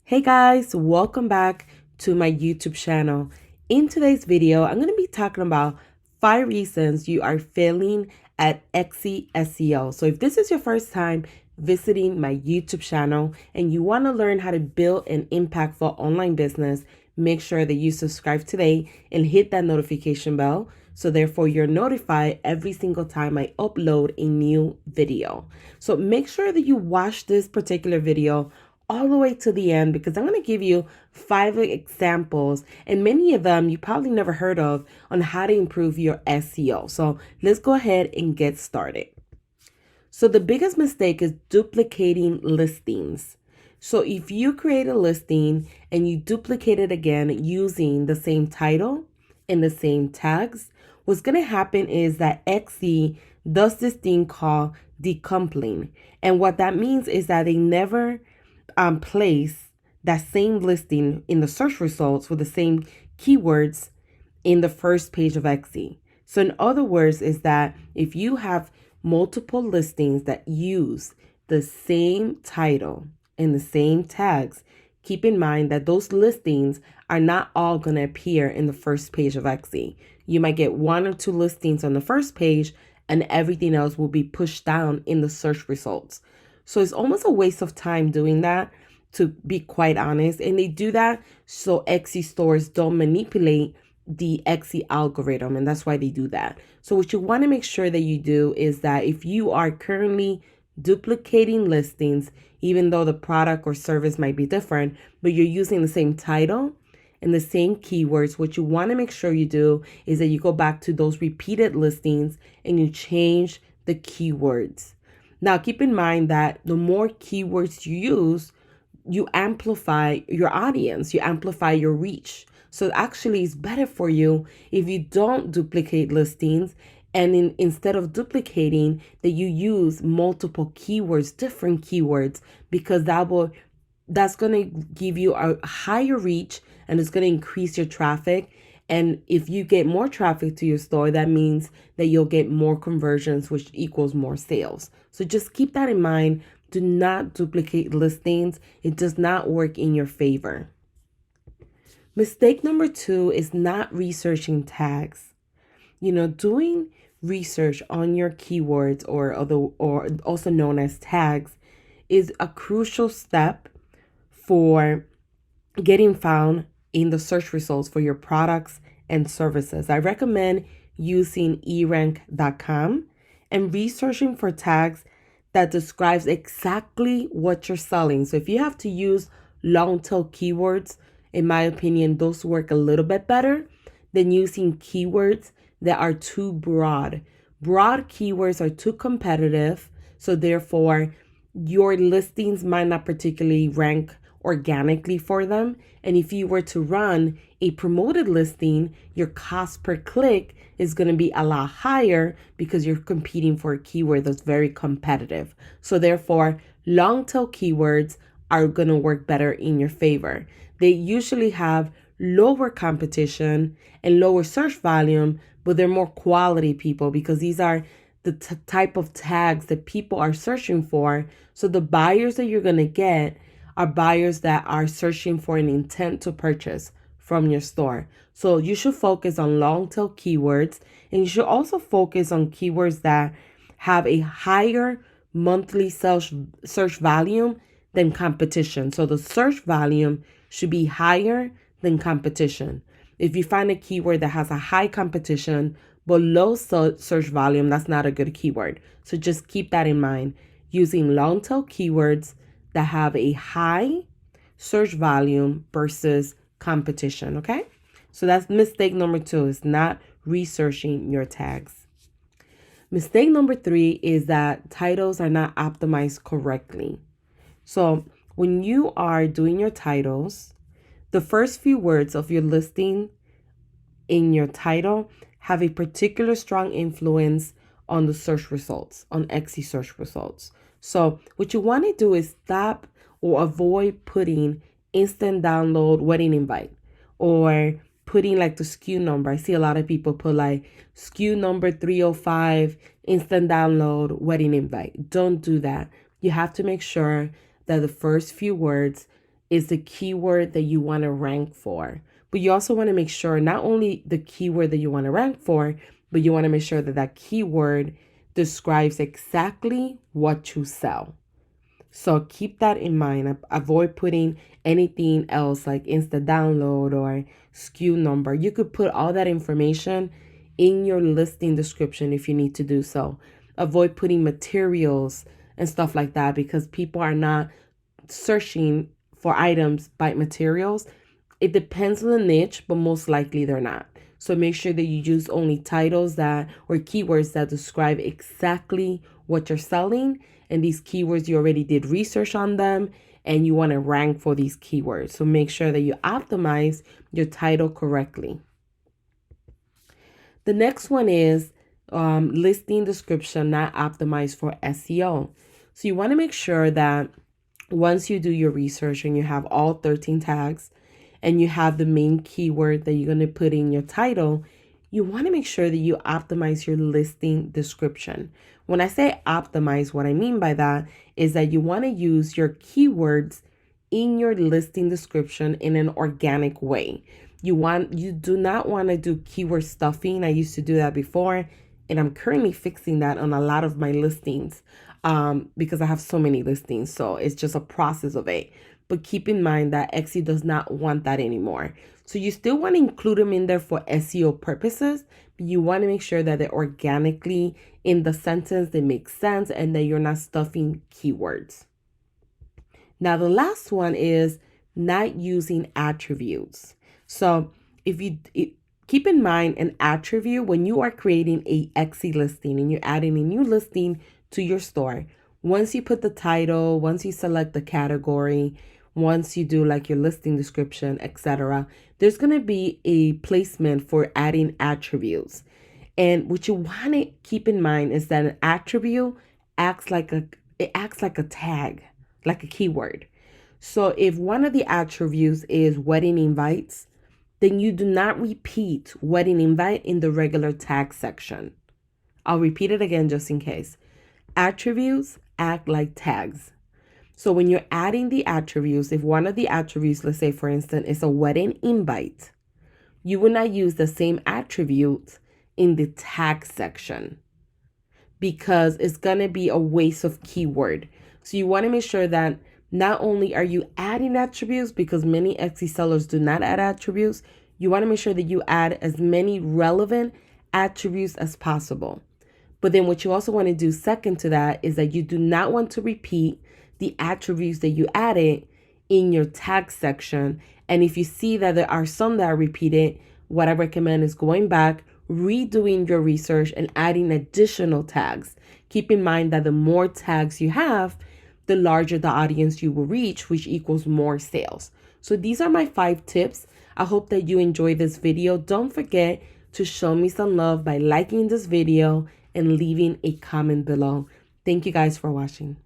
Hey guys, welcome back to my YouTube channel. In today's video, I'm going to be talking about 5 reasons you are failing at Etsy SEO. So if this is your first time visiting my YouTube channel and you want to learn how to build an impactful online business, make sure that you subscribe today and hit that notification bell. So therefore you're notified every single time I upload a new video. So make sure that you watch this particular video all the way to the end because I'm going to give you 5 examples, and many of them you probably never heard of, on how to improve your SEO. So let's go ahead and get started. So the biggest mistake is duplicating listings. So if you create a listing and you duplicate it again using the same title and the same tags, what's going to happen is that Etsy does this thing called decoupling. And what that means is that they never place that same listing in the search results with the same keywords in the first page of Etsy. So in other words, is that if you have multiple listings that use the same title and the same tags, keep in mind that those listings are not all going to appear in the first page of Etsy. You might get 1 or 2 listings on the first page and everything else will be pushed down in the search results. So it's almost a waste of time doing that, to be quite honest. And they do that so Etsy stores don't manipulate the Etsy algorithm. And that's why they do that. So what you want to make sure that you do is that if you are currently duplicating listings, even though the product or service might be different, but you're using the same title and the same keywords, what you want to make sure you do is that you go back to those repeated listings and you change the keywords. Now, keep in mind that the more keywords you use, you amplify your audience, you amplify your reach. So actually, it's better for you if you don't duplicate listings, and instead of duplicating, that you use multiple keywords, different keywords, because that's going to give you a higher reach and it's going to increase your traffic. And if you get more traffic to your store, that means that you'll get more conversions, which equals more sales. So just keep that in mind. Do not duplicate listings. It does not work in your favor. Mistake number 2 is not researching tags. Doing research on your keywords or also known as tags is a crucial step for getting found in the search results for your products and services. I recommend using erank.com and researching for tags that describes exactly what you're selling. So if you have to use long tail keywords, in my opinion, those work a little bit better than using keywords that are too broad. Broad keywords are too competitive, so therefore your listings might not particularly rank organically for them. And if you were to run a promoted listing, your cost per click is going to be a lot higher because you're competing for a keyword that's very competitive. So therefore, long tail keywords are going to work better in your favor. They usually have lower competition and lower search volume, but they're more quality people because these are the type of tags that people are searching for. So the buyers that you're going to get are buyers that are searching for an intent to purchase from your store. So you should focus on long tail keywords, and you should also focus on keywords that have a higher monthly search volume than competition. So the search volume should be higher than competition. If you find a keyword that has a high competition but low search volume, that's not a good keyword. So just keep that in mind. Using long tail keywords that have a high search volume versus competition, okay? So that's mistake number 2, is not researching your tags. Mistake number 3 is that titles are not optimized correctly. So when you are doing your titles, the first few words of your listing in your title have a particular strong influence on the search results, on Etsy search results. So what you want to do is stop or avoid putting instant download wedding invite, or putting like the SKU number. I see a lot of people put like SKU number 305 instant download wedding invite. Don't do that. You have to make sure that the first few words is the keyword that you want to rank for. But you also want to make sure not only the keyword that you want to rank for, but you want to make sure that that keyword describes exactly what you sell. So keep that in mind. Avoid putting anything else like Insta download or SKU number. You could put all that information in your listing description if you need to do so. Avoid putting materials and stuff like that because people are not searching for items by materials. It depends on the niche, but most likely they're not. So make sure that you use only titles that or keywords that describe exactly what you're selling. And these keywords, you already did research on them and you want to rank for these keywords. So make sure that you optimize your title correctly. The next one is listing description not optimized for SEO. So you want to make sure that once you do your research and you have all 13 tags and you have the main keyword that you're going to put in your title, you want to make sure that you optimize your listing description. When I say optimize, what I mean by that is that you want to use your keywords in your listing description in an organic way. You do not want to do keyword stuffing. I used to do that before, and I'm currently fixing that on a lot of my listings because I have so many listings. So it's just a process of it. But keep in mind that Etsy does not want that anymore. So you still want to include them in there for SEO purposes, but you want to make sure that they're organically in the sentence, they make sense, and that you're not stuffing keywords. Now, the last one is not using attributes. So keep in mind an attribute when you are creating a Etsy listing and you're adding a new listing to your store. Once you put the title, once you select the category, once you do like your listing description, etc., there's going to be a placement for adding attributes. And what you want to keep in mind is that an attribute acts like a tag, like a keyword. So if one of the attributes is wedding invites, then you do not repeat wedding invite in the regular tag section. I'll repeat it again just in case. Attributes act like tags. So when you're adding the attributes, if one of the attributes, let's say for instance, is a wedding invite, you will not use the same attribute in the tag section because it's going to be a waste of keyword. So you want to make sure that not only are you adding attributes, because many Etsy sellers do not add attributes, you want to make sure that you add as many relevant attributes as possible. But then what you also want to do second to that is that you do not want to repeat the attributes that you added in your tag section. And if you see that there are some that are repeated, what I recommend is going back, redoing your research and adding additional tags. Keep in mind that the more tags you have, the larger the audience you will reach, which equals more sales. So these are my 5 tips. I hope that you enjoyed this video. Don't forget to show me some love by liking this video and leaving a comment below. Thank you guys for watching.